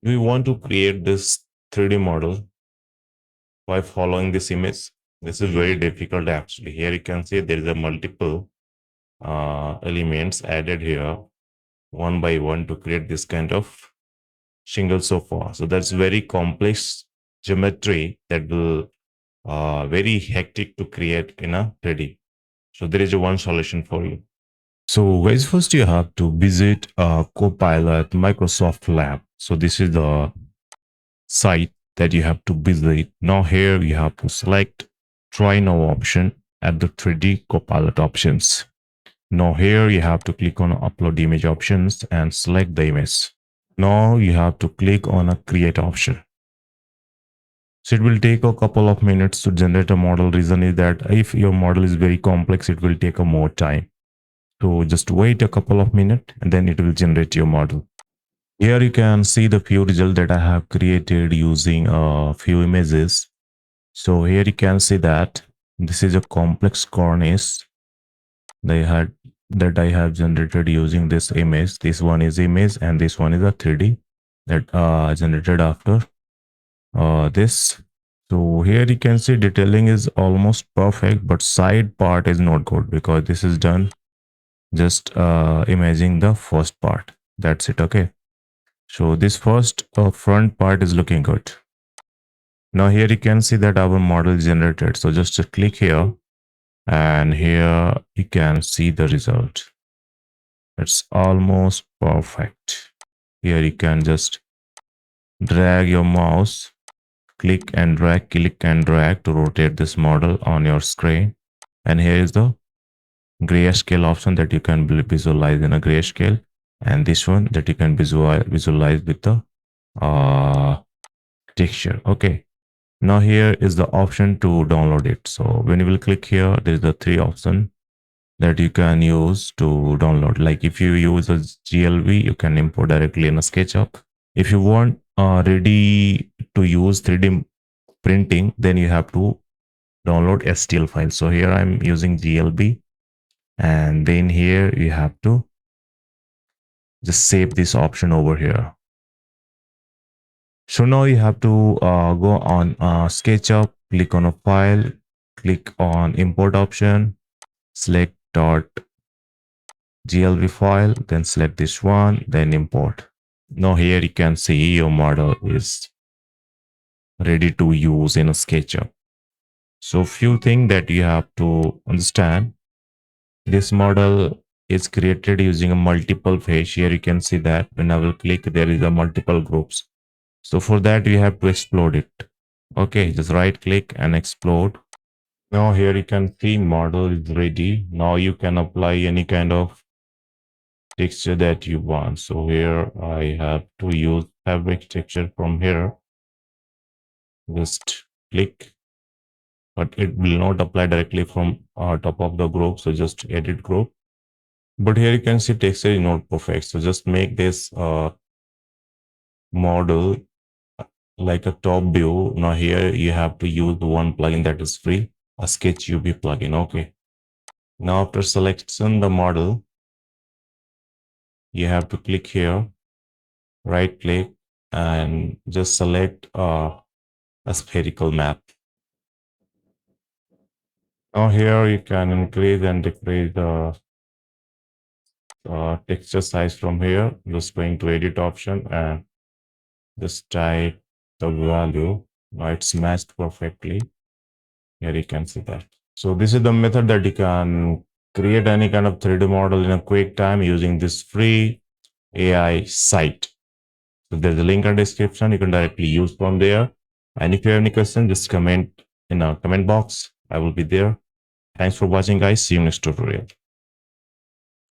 We want to create this 3D model by following this image. This is very difficult actually. Here you can see there is a multiple elements added here one by one to create this kind of shingle sofa. So that's very complex geometry that will very hectic to create in a 3D. So there is a one solution for you. So guys, first you have to visit Copilot Microsoft Lab. So this is the site that you have to visit. Now here you have to select try now option at the 3D Copilot options. Now here you have to click on upload image options and select the image. Now you have to click on a create option. So it will take a couple of minutes to generate a model. Reason is that if your model is very complex, it will take a more time. So just wait a couple of minutes and then it will generate your model. Here you can see the few results that I have created using a few images. So here you can see that this is a complex cornice that I have generated using this image. This one is image and this one is a 3D that generated after this. So here you can see detailing is almost perfect, but side part is not good because this is done just imaging the first part. That's it. Okay. So this first front part is looking good. Now here you can see that our model is generated. So just to click here and here you can see the result. It's almost perfect. Here you can just drag your mouse, click and drag to rotate this model on your screen. And here is the grayscale option that you can visualize in a grayscale. And this one that you can visualize with the texture. Okay. Now here is the option to download it. So when you will click here, there is the three option that you can use to download. Like if you use a GLV, you can import directly in a SketchUp. If you want ready to use 3D printing, then you have to download STL file. So here I'm using GLB, and then here you have to just save this option over here. So now you have to go on SketchUp, click on a file, click on import option, select .glb file, then select this one, then import. Now here you can see your model is ready to use in a SketchUp. So few things that you have to understand. This model is created using a multiple phase. Here you can see that when I will click, there is a multiple groups. So for that, we have to explode it. Okay, just right click and explode. Now here you can see model is ready. Now you can apply any kind of texture that you want. So here I have to use fabric texture from here. Just click, but it will not apply directly from top of the group. So just edit group. But here you can see texture is not perfect. So just make this model like a top view. Now here you have to use the one plugin that is free, a Sketch UV plugin. Okay. Now after selection the model, you have to click here, right click, and just select a spherical map. Now here you can increase and decrease the texture size from here. Just going to edit option and just type the value. Now it's matched perfectly. Here you can see that. So this is the method that you can create any kind of 3D model in a quick time using this free AI site. So there's a link in the description. You can directly use from there. And if you have any questions, just comment in a comment box. I will be there. Thanks for watching, guys. See you next tutorial.